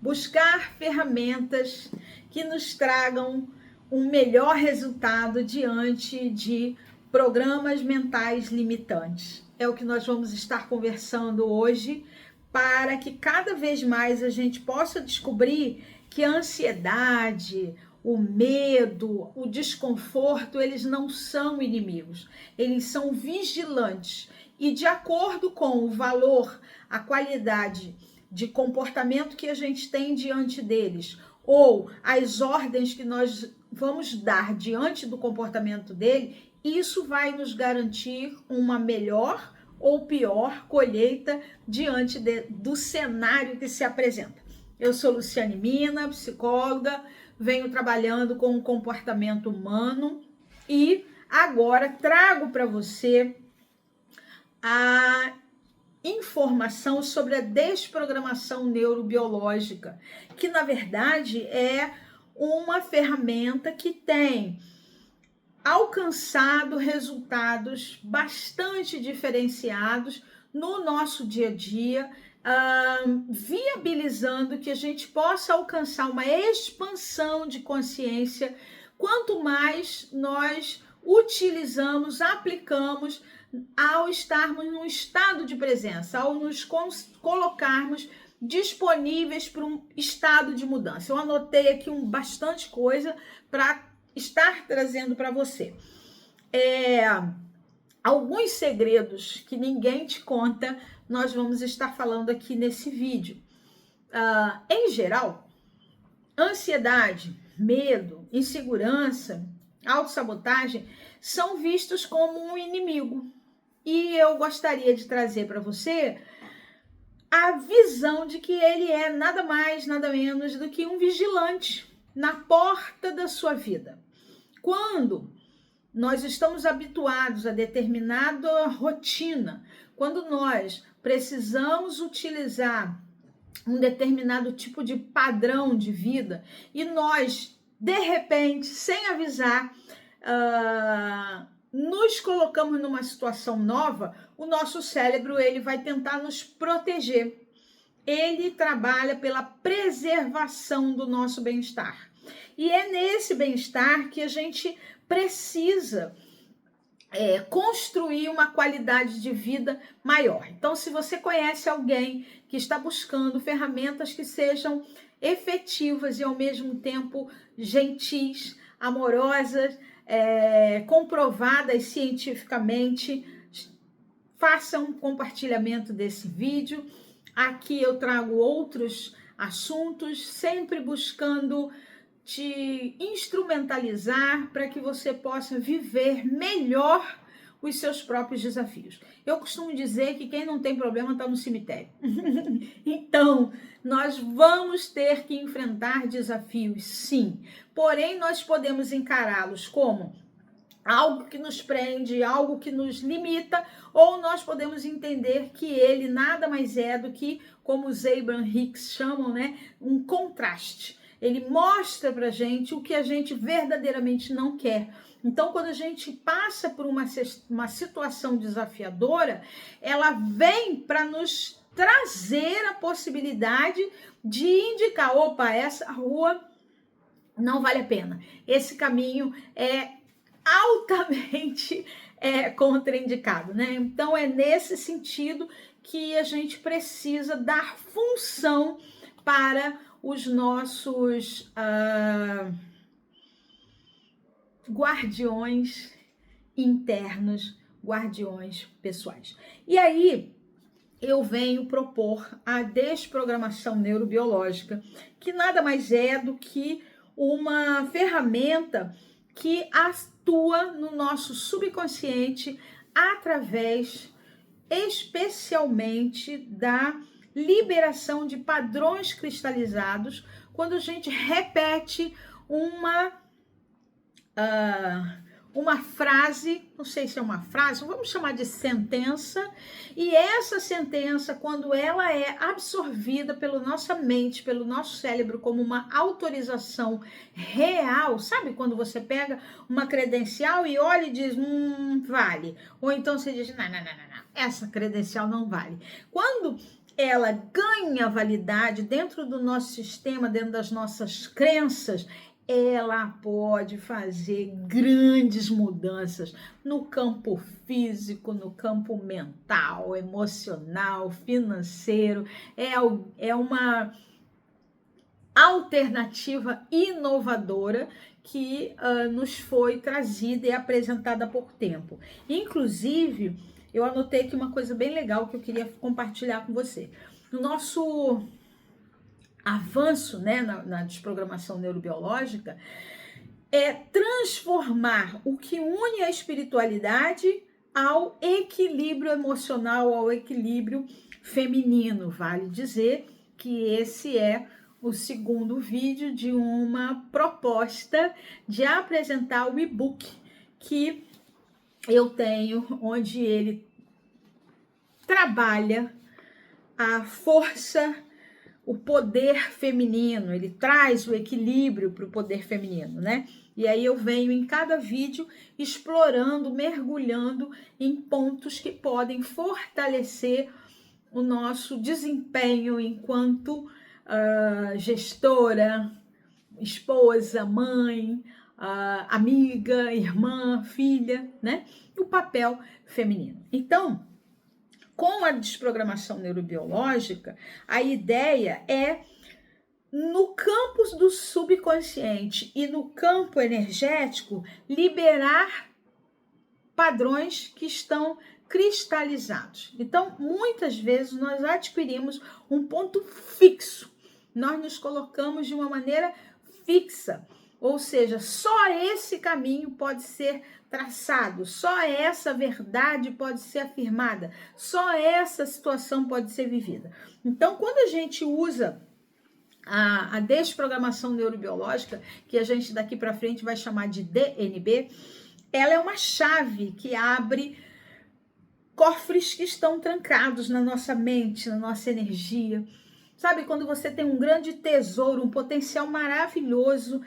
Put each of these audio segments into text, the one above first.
buscar ferramentas que nos tragam um melhor resultado diante de programas mentais limitantes. É o que nós vamos estar conversando hoje, para que cada vez mais a gente possa descobrir que a ansiedade, o medo, o desconforto, eles não são inimigos, eles são vigilantes. E de acordo com o valor, a qualidade de comportamento que a gente tem diante deles, ou as ordens que nós vamos dar diante do comportamento dele, isso vai nos garantir uma melhor ou pior colheita diante do cenário que se apresenta. Eu sou Luciane Mina, psicóloga, venho trabalhando com o comportamento humano e agora trago para você a informação sobre a desprogramação neurobiológica, que na verdade é uma ferramenta que tem alcançado resultados bastante diferenciados no nosso dia a dia, viabilizando que a gente possa alcançar uma expansão de consciência quanto mais nós utilizamos, aplicamos ao estarmos num estado de presença, ao nos colocarmos disponíveis para um estado de mudança. Eu anotei aqui bastante coisa para estar trazendo para você. Alguns segredos que ninguém te conta, nós vamos estar falando aqui nesse vídeo. Em geral, ansiedade, medo, insegurança, autossabotagem são vistos como um inimigo. E eu gostaria de trazer para você a visão de que ele é nada mais, nada menos do que um vigilante na porta da sua vida. Quando nós estamos habituados a determinada rotina, quando nós precisamos utilizar um determinado tipo de padrão de vida e nós, de repente, sem avisar, nos colocamos numa situação nova, o nosso cérebro ele vai tentar nos proteger. Ele trabalha pela preservação do nosso bem-estar. E é nesse bem-estar que a gente precisa construir uma qualidade de vida maior. Então, se você conhece alguém que está buscando ferramentas que sejam efetivas e ao mesmo tempo gentis, amorosas, comprovadas cientificamente, faça um compartilhamento desse vídeo. Aqui eu trago outros assuntos, sempre buscando te instrumentalizar para que você possa viver melhor os seus próprios desafios. Eu costumo dizer que quem não tem problema está no cemitério. Então, nós vamos ter que enfrentar desafios, sim. Porém, nós podemos encará-los como algo que nos prende, algo que nos limita, ou nós podemos entender que ele nada mais é do que, como os Abraham Hicks chamam, né, um contraste. Ele mostra pra gente o que a gente verdadeiramente não quer. Então, quando a gente passa por uma situação desafiadora, ela vem para nos trazer a possibilidade de indicar, opa, essa rua não vale a pena. Esse caminho é altamente contraindicado, né? Então, é nesse sentido que a gente precisa dar função para os nossos guardiões internos, guardiões pessoais. E aí, eu venho propor a desprogramação neurobiológica, que nada mais é do que uma ferramenta que atua no nosso subconsciente através, especialmente, da liberação de padrões cristalizados, quando a gente repete uma frase, não sei se é uma frase, vamos chamar de sentença, e essa sentença, quando ela é absorvida pela nossa mente, pelo nosso cérebro, como uma autorização real, sabe quando você pega uma credencial e olha e diz, vale, ou então você diz, não, essa credencial não vale. Quando ela ganha validade dentro do nosso sistema, dentro das nossas crenças, ela pode fazer grandes mudanças no campo físico, no campo mental, emocional, financeiro. É uma alternativa inovadora que nos foi trazida e apresentada há pouco tempo. Inclusive, eu anotei aqui uma coisa bem legal que eu queria compartilhar com você. No nosso avanço, né, na desprogramação neurobiológica, é transformar o que une a espiritualidade ao equilíbrio emocional, ao equilíbrio feminino. Vale dizer que esse é o segundo vídeo de uma proposta de apresentar o e-book que eu tenho, onde ele trabalha a força, o poder feminino, ele traz o equilíbrio para o poder feminino, né? E aí eu venho em cada vídeo explorando, mergulhando em pontos que podem fortalecer o nosso desempenho enquanto gestora, esposa, mãe, amiga, irmã, filha, né? O papel feminino. Então, com a desprogramação neurobiológica, a ideia é, no campo do subconsciente e no campo energético, liberar padrões que estão cristalizados. Então, muitas vezes nós adquirimos um ponto fixo, nós nos colocamos de uma maneira fixa, ou seja, só esse caminho pode ser traçado, só essa verdade pode ser afirmada, só essa situação pode ser vivida. Então, quando a gente usa a desprogramação neurobiológica, que a gente daqui para frente vai chamar de DNB, ela é uma chave que abre cofres que estão trancados na nossa mente, na nossa energia. Sabe, quando você tem um grande tesouro, um potencial maravilhoso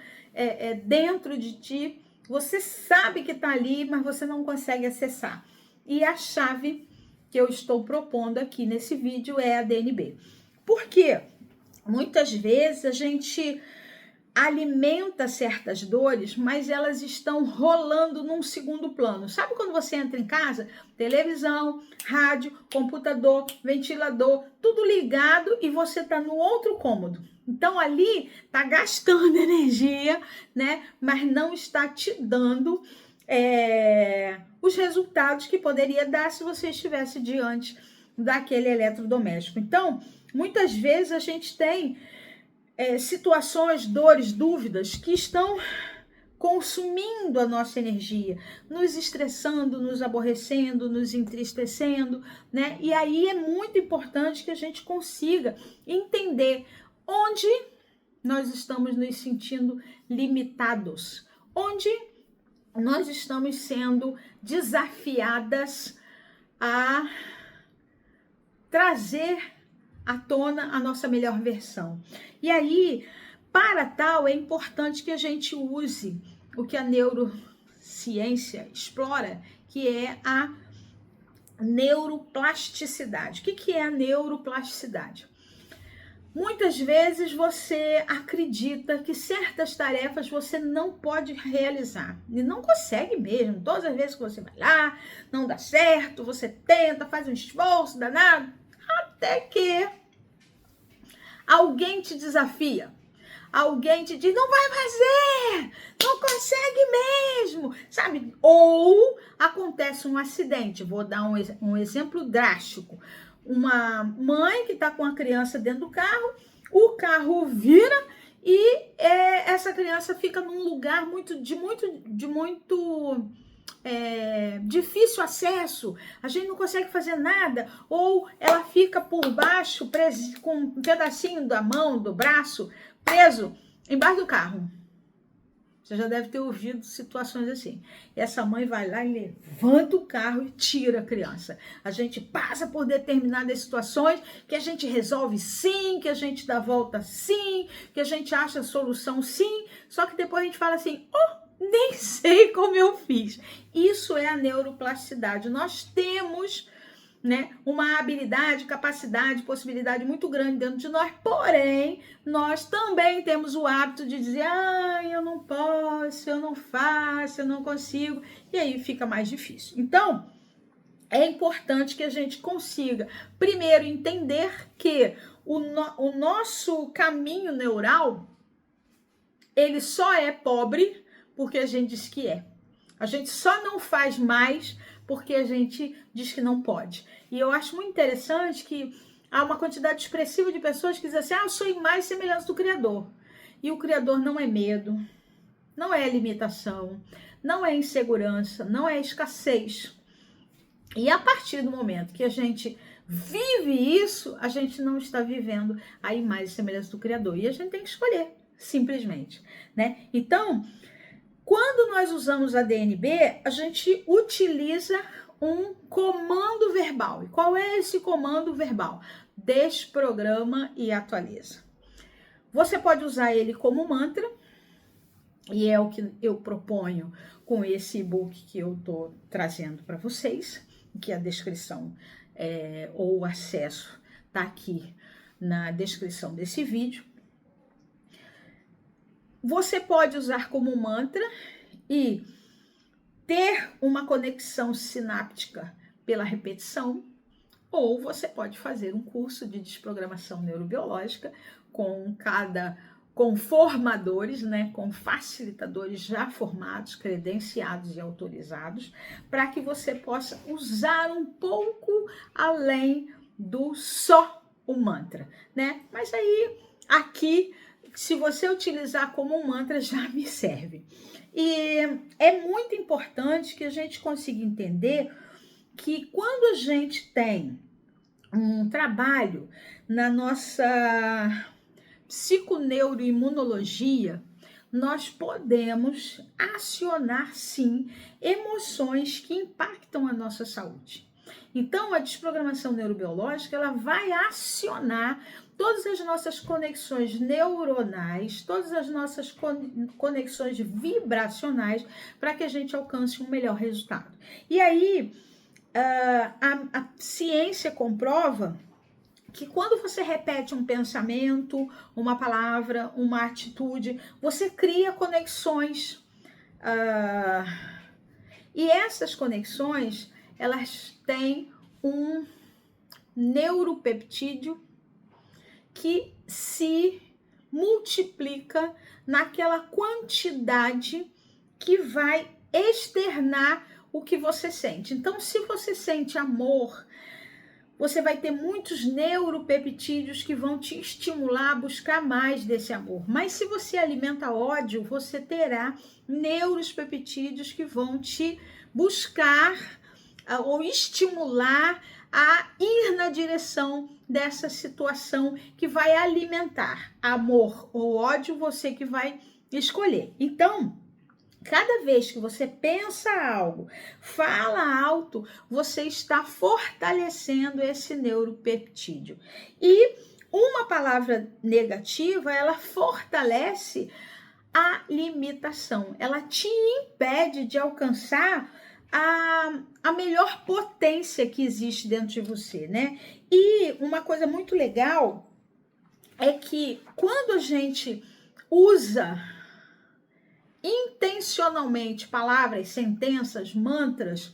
dentro de ti, você sabe que está ali, mas você não consegue acessar. E a chave que eu estou propondo aqui nesse vídeo é a DNB. Por quê? Muitas vezes a gente alimenta certas dores, mas elas estão rolando num segundo plano. Sabe quando você entra em casa? Televisão, rádio, computador, ventilador, tudo ligado e você está no outro cômodo. Então ali está gastando energia, né? Mas não está te dando os resultados que poderia dar se você estivesse diante daquele eletrodoméstico. Então, muitas vezes a gente tem situações, dores, dúvidas que estão consumindo a nossa energia, nos estressando, nos aborrecendo, nos entristecendo, né? E aí é muito importante que a gente consiga entender onde nós estamos nos sentindo limitados, onde nós estamos sendo desafiadas a trazer à tona a nossa melhor versão. E aí, para tal, é importante que a gente use o que a neurociência explora, que é a neuroplasticidade. O que é a neuroplasticidade? Muitas vezes você acredita que certas tarefas você não pode realizar. E não consegue mesmo. Todas as vezes que você vai lá, não dá certo, você tenta, faz um esforço danado, até que alguém te desafia, alguém te diz, não vai fazer, não consegue mesmo, sabe? Ou acontece um acidente, vou dar um exemplo drástico, uma mãe que está com a criança dentro do carro, o carro vira e essa criança fica num lugar de muito difícil acesso, a gente não consegue fazer nada, ou ela fica por baixo, com um pedacinho da mão, do braço, preso embaixo do carro. Você já deve ter ouvido situações assim. Essa mãe vai lá e levanta o carro e tira a criança. A gente passa por determinadas situações que a gente resolve sim, que a gente dá volta sim, que a gente acha a solução sim, só que depois a gente fala assim, nem sei como eu fiz. Isso é a neuroplasticidade. Nós temos né, uma habilidade, capacidade, possibilidade muito grande dentro de nós, porém, nós também temos o hábito de dizer, eu não posso, eu não faço, eu não consigo, e aí fica mais difícil. Então, é importante que a gente consiga, primeiro, entender que o nosso caminho neural, ele só é pobre porque a gente diz que é. A gente só não faz mais porque a gente diz que não pode. E eu acho muito interessante que há uma quantidade expressiva de pessoas que dizem assim, eu sou imagem e semelhança do Criador. E o Criador não é medo, não é limitação, não é insegurança, não é escassez. E a partir do momento que a gente vive isso, a gente não está vivendo a imagem e semelhança do Criador. E a gente tem que escolher, simplesmente, né? Então, quando nós usamos a DNB, a gente utiliza um comando verbal. E qual é esse comando verbal? Desprograma e atualiza. Você pode usar ele como mantra, e é o que eu proponho com esse e-book que eu estou trazendo para vocês, que a descrição ou o acesso está aqui na descrição desse vídeo. Você pode usar como mantra e ter uma conexão sináptica pela repetição, ou você pode fazer um curso de desprogramação neurobiológica com formadores, né, com facilitadores já formados, credenciados e autorizados, para que você possa usar um pouco além do só o mantra, né? Mas aí, aqui, se você utilizar como um mantra, já me serve. E é muito importante que a gente consiga entender que quando a gente tem um trabalho na nossa psiconeuroimunologia, nós podemos acionar, sim, emoções que impactam a nossa saúde. Então, a desprogramação neurobiológica, ela vai acionar todas as nossas conexões neuronais, todas as nossas conexões vibracionais, para que a gente alcance um melhor resultado. E aí, a ciência comprova que quando você repete um pensamento, uma palavra, uma atitude, você cria conexões. E essas conexões, elas têm um neuropeptídeo que se multiplica naquela quantidade que vai externar o que você sente. Então, se você sente amor, você vai ter muitos neuropeptídeos que vão te estimular a buscar mais desse amor. Mas se você alimenta ódio, você terá neuropeptídeos que vão te buscar ou estimular a ir na direção dessa situação que vai alimentar amor ou ódio, você que vai escolher. Então, cada vez que você pensa algo, fala alto, você está fortalecendo esse neuropeptídeo. E uma palavra negativa, ela fortalece a limitação. Ela te impede de alcançar a melhor potência que existe dentro de você, né? E uma coisa muito legal é que quando a gente usa intencionalmente palavras, sentenças, mantras,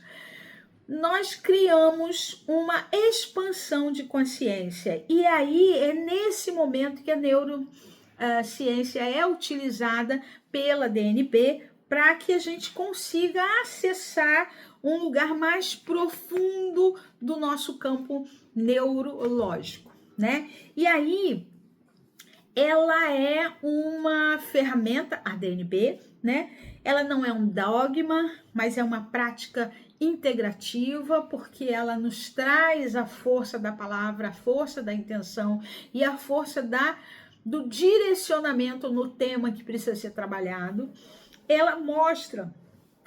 nós criamos uma expansão de consciência. E aí é nesse momento que a neurociência é utilizada pela DNB para que a gente consiga acessar um lugar mais profundo do nosso campo neurológico, né? E aí ela é uma ferramenta, a DNB, né? Ela não é um dogma, mas é uma prática integrativa, porque ela nos traz a força da palavra, a força da intenção e a força do direcionamento no tema que precisa ser trabalhado. Ela mostra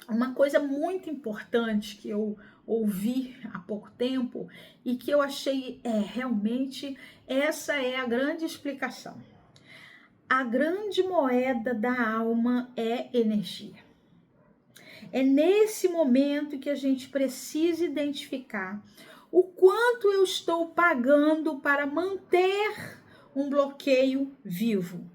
uma coisa muito importante que eu ouvi há pouco tempo e que eu achei realmente essa é a grande explicação. A grande moeda da alma é energia. É nesse momento que a gente precisa identificar O quanto eu estou pagando para manter um bloqueio vivo?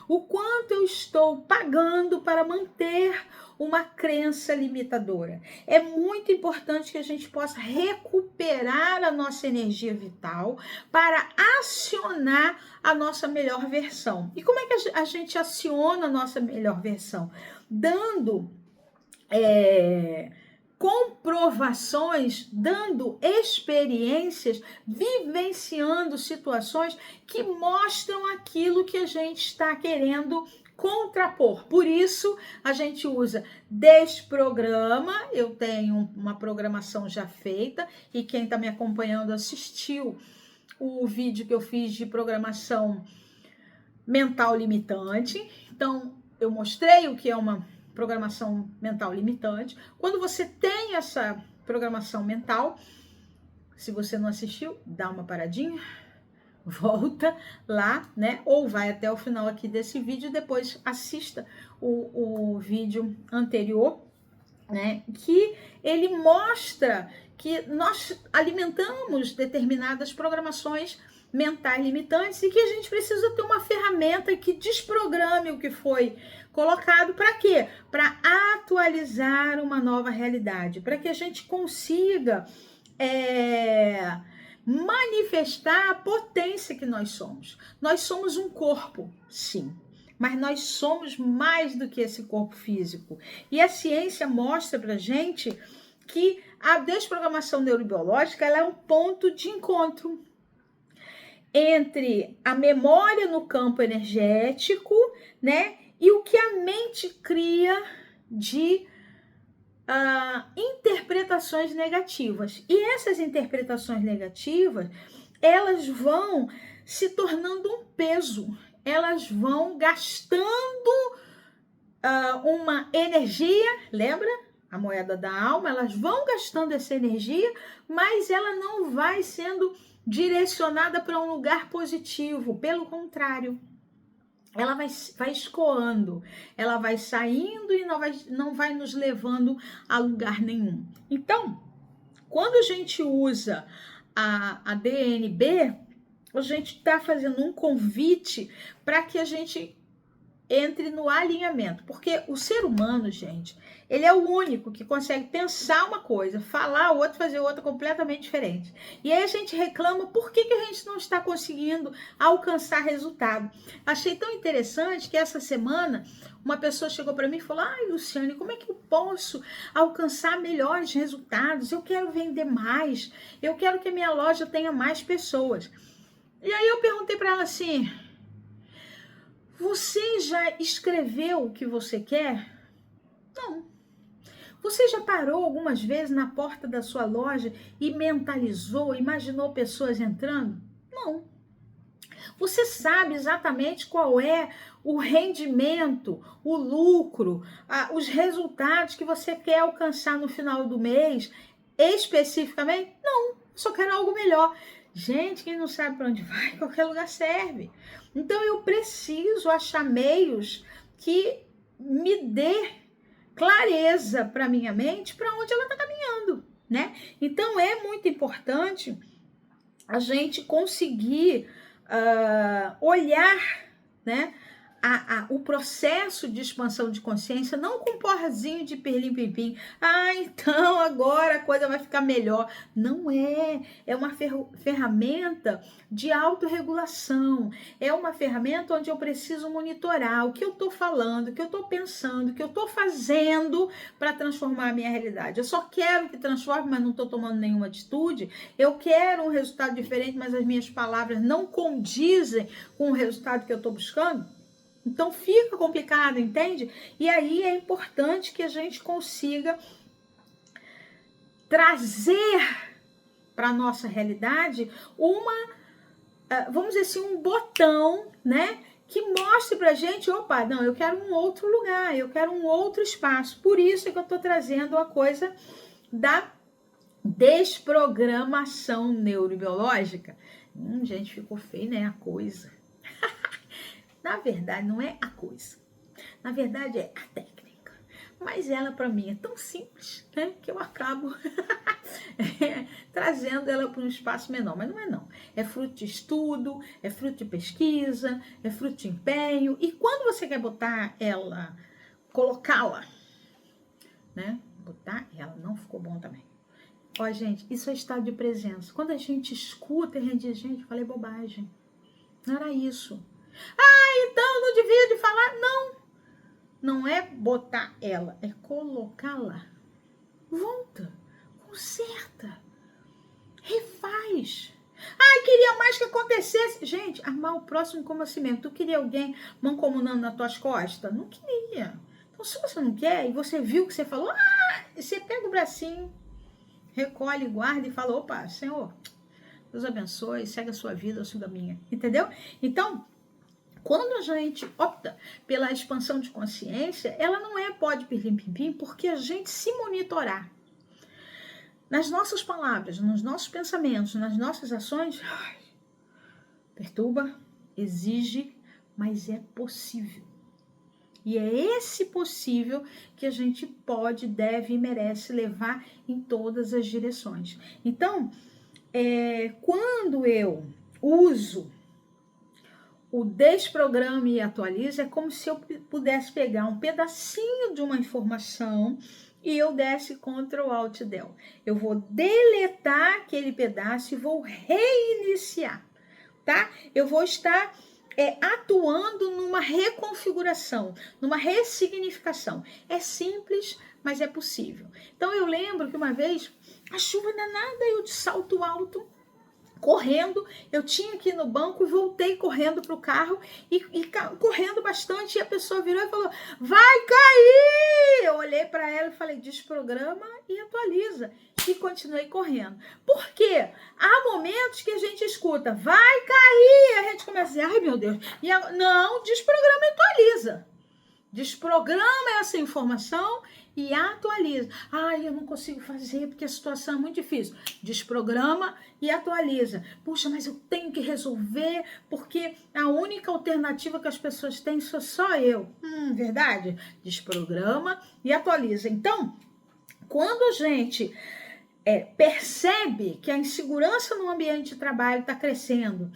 O quanto eu estou pagando para manter uma crença limitadora? É muito importante que a gente possa recuperar a nossa energia vital para acionar a nossa melhor versão. E como é que a gente aciona a nossa melhor versão? Dando comprovações, dando experiências, vivenciando situações que mostram aquilo que a gente está querendo contrapor. Por isso, a gente usa desprograma. Eu tenho uma programação já feita e quem está me acompanhando assistiu o vídeo que eu fiz de programação mental limitante. Então, eu mostrei o que é uma programação mental limitante. Quando você tem essa programação mental, se você não assistiu, dá uma paradinha, volta lá, né? Ou vai até o final aqui desse vídeo, depois assista o vídeo anterior, né? Que ele mostra que nós alimentamos determinadas programações mentais limitantes e que a gente precisa ter uma ferramenta que desprograme o que foi colocado. Para quê? Para atualizar uma nova realidade, para que a gente consiga manifestar a potência que nós somos. Nós somos um corpo, sim, mas nós somos mais do que esse corpo físico. E a ciência mostra pra gente que a desprogramação neurobiológica ela é um ponto de encontro entre a memória no campo energético, né, e o que a mente cria de interpretações negativas. E essas interpretações negativas, elas vão se tornando um peso, elas vão gastando uma energia, lembra? A moeda da alma, elas vão gastando essa energia, mas ela não vai sendo direcionada para um lugar positivo, pelo contrário. Ela vai escoando, ela vai saindo e não vai nos levando a lugar nenhum. Então, quando a gente usa a DNB, a gente está fazendo um convite para que a gente entre no alinhamento, porque o ser humano, gente, ele é o único que consegue pensar uma coisa, falar outra, fazer outra completamente diferente. E aí a gente reclama por que a gente não está conseguindo alcançar resultado. Achei tão interessante que essa semana uma pessoa chegou para mim e falou: ai, Luciane, como é que eu posso alcançar melhores resultados? Eu quero vender mais, eu quero que a minha loja tenha mais pessoas. E aí eu perguntei para ela assim: você já escreveu o que você quer? Não. Você já parou algumas vezes na porta da sua loja e mentalizou, imaginou pessoas entrando? Não. Você sabe exatamente qual é o rendimento, o lucro, os resultados que você quer alcançar no final do mês, especificamente? Não, só quero algo melhor. Gente, quem não sabe para onde vai, qualquer lugar serve. Então eu preciso achar meios que me dê clareza para minha mente para onde ela está caminhando, né? Então é muito importante a gente conseguir olhar, né, o processo de expansão de consciência, não com um porrazinho de pirlim-pim-pim. Então agora a coisa vai ficar melhor. Não é. É uma ferramenta de autorregulação. É uma ferramenta onde eu preciso monitorar o que eu estou falando, o que eu estou pensando, o que eu estou fazendo para transformar a minha realidade. Eu só quero que transforme, mas não estou tomando nenhuma atitude. Eu quero um resultado diferente, mas as minhas palavras não condizem com o resultado que eu estou buscando. Então fica complicado, entende? E aí é importante que a gente consiga trazer para a nossa realidade vamos dizer assim, um botão, né? Que mostre pra gente, opa, não, eu quero um outro lugar, eu quero um outro espaço. Por isso é que eu tô trazendo a coisa da desprogramação neurobiológica. Gente, ficou feio, né? A coisa. Na verdade, não é a coisa. Na verdade, é a técnica. Mas ela, para mim, é tão simples, né? Que eu acabo trazendo ela para um espaço menor, mas não é não. É fruto de estudo, é fruto de pesquisa, é fruto de empenho, e quando você quer botar ela, colocá-la, né? Botar ela, não ficou bom também. Ó, gente, isso é estado de presença. Quando a gente escuta, a gente diz, gente, falei bobagem. Não era isso. Ah, então não devia de falar. Não, não é botar ela, é colocá-la. Volta, conserta, refaz. Ai, queria mais que acontecesse. Gente, armar o próximo conhecimento. Tu queria alguém mancomunando nas tuas costas? Não queria. Então, se você não quer e você viu que você falou, você pega o bracinho, recolhe, guarda e fala, opa, Senhor, Deus abençoe, segue a sua vida, eu sigo a minha. Entendeu? Então, quando a gente opta pela expansão de consciência, ela não é pode pirlim-pim-pim, porque a gente se monitorar nas nossas palavras, nos nossos pensamentos, nas nossas ações, perturba, exige, mas é possível. E é esse possível que a gente pode, deve e merece levar em todas as direções. Então, quando eu uso o desprograma e atualiza, é como se eu pudesse pegar um pedacinho de uma informação e eu desse Ctrl Alt Del. Eu vou deletar aquele pedaço e vou reiniciar, tá? Eu vou estar atuando numa reconfiguração, numa ressignificação. É simples, mas é possível. Então eu lembro que uma vez a chuva danada, eu de salto alto, correndo, eu tinha que ir no banco e voltei correndo para o carro e correndo bastante, e a pessoa virou e falou, vai cair! Eu olhei para ela e falei, desprograma e atualiza, e continuei correndo. Por quê? Há momentos que a gente escuta, vai cair, a gente começa a dizer, ai meu Deus, não, desprograma e atualiza. Desprograma essa informação e atualiza. Ai, eu não consigo fazer porque a situação é muito difícil. Desprograma e atualiza. Puxa, mas eu tenho que resolver porque a única alternativa que as pessoas têm sou só eu. Verdade? Desprograma e atualiza. Então, quando a gente percebe que a insegurança no ambiente de trabalho está crescendo,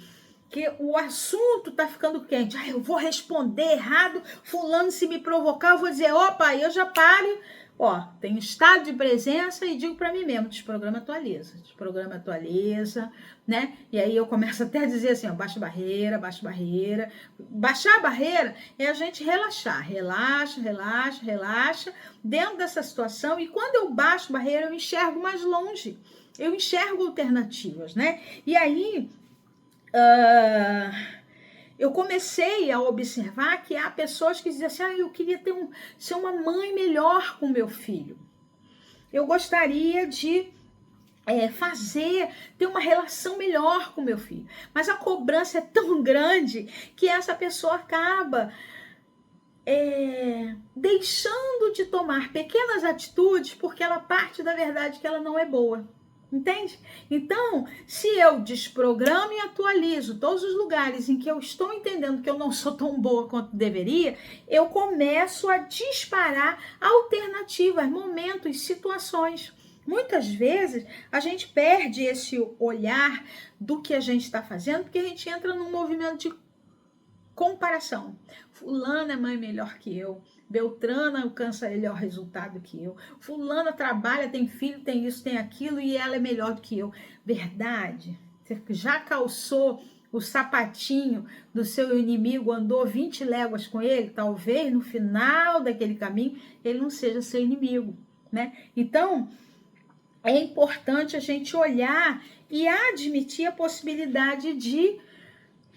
que o assunto tá ficando quente, eu vou responder errado, fulano se me provocar, eu vou dizer, opa, eu já paro, tenho estado de presença e digo para mim mesmo, desprograma atualiza, né? E aí eu começo até a dizer assim, baixa a barreira. Baixar a barreira é a gente relaxar, relaxa, dentro dessa situação, e quando eu baixo a barreira, eu enxergo mais longe, eu enxergo alternativas, né? E aí, eu comecei a observar que há pessoas que dizem assim, eu queria ser uma mãe melhor com meu filho. Eu gostaria de ter uma relação melhor com meu filho. Mas a cobrança é tão grande que essa pessoa acaba deixando de tomar pequenas atitudes porque ela parte da verdade que ela não é boa. Entende? Então, se eu desprogramo e atualizo todos os lugares em que eu estou entendendo que eu não sou tão boa quanto deveria, eu começo a disparar alternativas, momentos, situações. Muitas vezes a gente perde esse olhar do que a gente está fazendo porque a gente entra num movimento de comparação. Fulana é mãe melhor que eu. Beltrana alcança melhor resultado que eu. Fulana trabalha, tem filho, tem isso, tem aquilo e ela é melhor do que eu. Verdade? Você já calçou o sapatinho do seu inimigo, andou 20 léguas com ele? Talvez no final daquele caminho ele não seja seu inimigo, né? Então, é importante a gente olhar e admitir a possibilidade de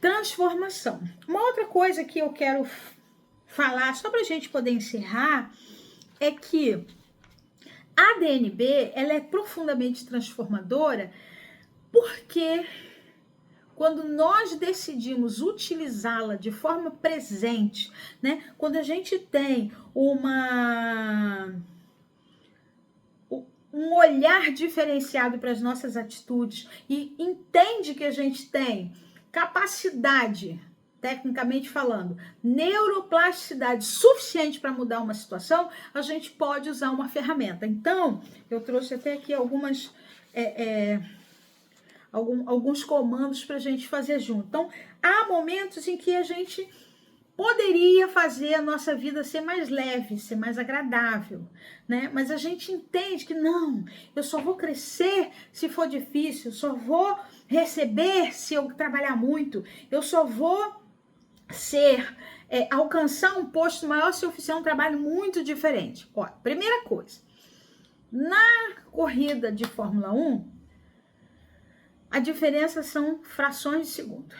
transformação. Uma outra coisa que eu quero falar, só para a gente poder encerrar, é que a DNB ela é profundamente transformadora porque quando nós decidimos utilizá-la de forma presente, né? Quando a gente tem um olhar diferenciado para as nossas atitudes e entende que a gente tem capacidade, tecnicamente falando, neuroplasticidade suficiente para mudar uma situação, a gente pode usar uma ferramenta. Então, eu trouxe até aqui algumas alguns comandos para a gente fazer junto. Então, há momentos em que a gente poderia fazer a nossa vida ser mais leve, ser mais agradável, né? Mas a gente entende que não, eu só vou crescer se for difícil, eu só vou receber se eu trabalhar muito, eu só vou alcançar um posto maior se eu fizer um trabalho muito diferente. Ó, primeira coisa, na corrida de Fórmula 1, a diferença são frações de segundo.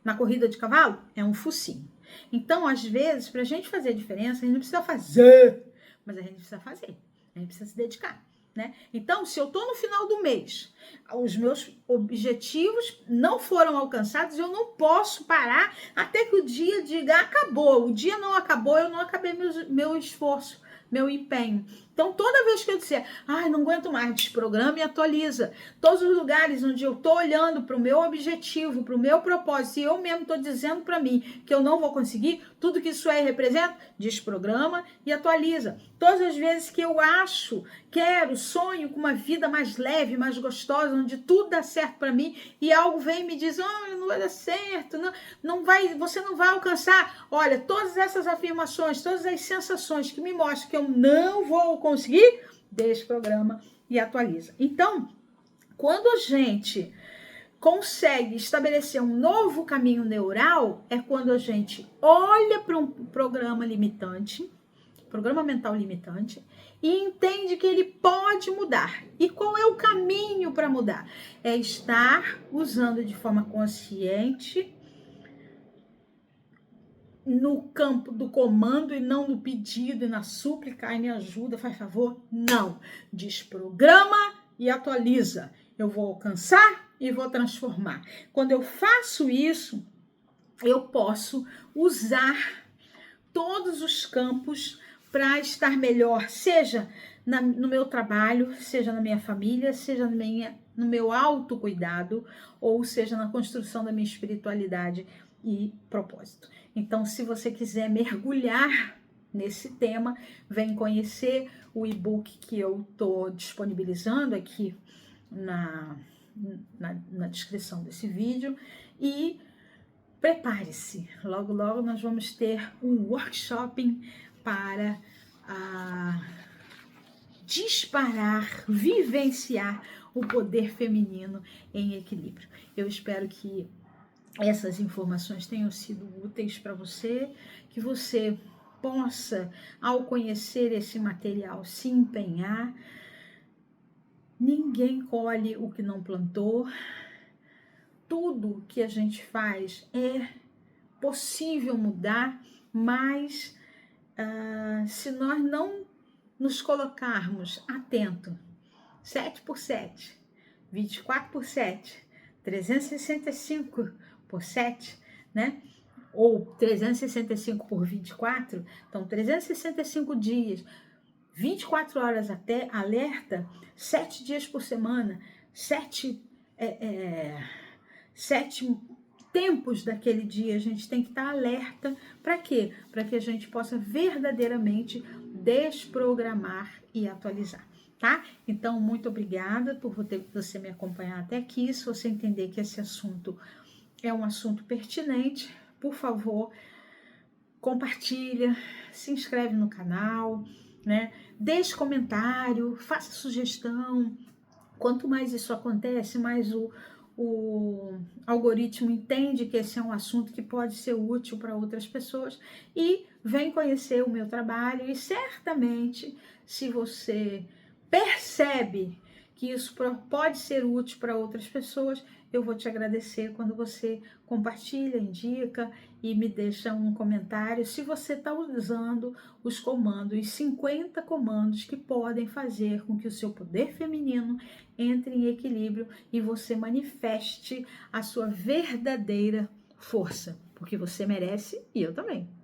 Na corrida de cavalo, é um focinho. Então, às vezes, para a gente fazer a diferença, a gente não precisa fazer, mas a gente precisa fazer. A gente precisa se dedicar, né? Então, se eu tô no final do mês, os meus objetivos não foram alcançados, eu não posso parar até que o dia diga acabou. O dia não acabou, eu não acabei meu esforço, meu empenho. Então, toda vez que eu disser, não aguento mais, desprograma e atualiza. Todos os lugares onde eu tô olhando para o meu objetivo, para o meu propósito, e eu mesmo tô dizendo para mim que eu não vou conseguir, tudo que isso aí representa, desprograma e atualiza. Todas as vezes que eu acho, quero, sonho com uma vida mais leve, mais gostosa, onde tudo dá certo para mim, e algo vem e me diz, não vai dar certo, você não vai alcançar. Olha, todas essas afirmações, todas as sensações que me mostram que eu não vou conseguir, desprograma e atualiza. Então, quando a gente consegue estabelecer um novo caminho neural, é quando a gente olha para um programa limitante, programa mental limitante, e entende que ele pode mudar. E qual é o caminho para mudar? É estar usando de forma consciente no campo do comando e não no pedido e na súplica, me ajuda, faz favor. Não. Desprograma e atualiza. Eu vou alcançar e vou transformar. Quando eu faço isso, eu posso usar todos os campos para estar melhor, seja no meu trabalho, seja na minha família, seja no meu autocuidado, ou seja na construção da minha espiritualidade e propósito. Então, se você quiser mergulhar nesse tema, vem conhecer o e-book que eu estou disponibilizando aqui na descrição desse vídeo e prepare-se, logo logo nós vamos ter um workshop para disparar, vivenciar o poder feminino em equilíbrio. Eu espero que essas informações tenham sido úteis para você, que você possa, ao conhecer esse material, se empenhar. Ninguém colhe o que não plantou. Tudo que a gente faz é possível mudar, mas se nós não nos colocarmos atento, 7 por 7, 24 por 7, 365 por 7, né? Ou 365 por 24, então 365 dias, 24 horas até alerta, 7 dias por semana, 7 tempos daquele dia, a gente tem que estar alerta. Para quê? Para que a gente possa verdadeiramente desprogramar e atualizar, tá? Então, muito obrigada por você me acompanhar até aqui. Se você entender que esse assunto é um assunto pertinente, por favor, compartilha, se inscreve no canal, né? Deixe comentário, faça sugestão. Quanto mais isso acontece, mais o algoritmo entende que esse é um assunto que pode ser útil para outras pessoas e vem conhecer o meu trabalho. E certamente, se você percebe que isso pode ser útil para outras pessoas, eu vou te agradecer quando você compartilha, indica e me deixa um comentário se você está usando os comandos, 50 comandos que podem fazer com que o seu poder feminino entre em equilíbrio e você manifeste a sua verdadeira força, porque você merece e eu também.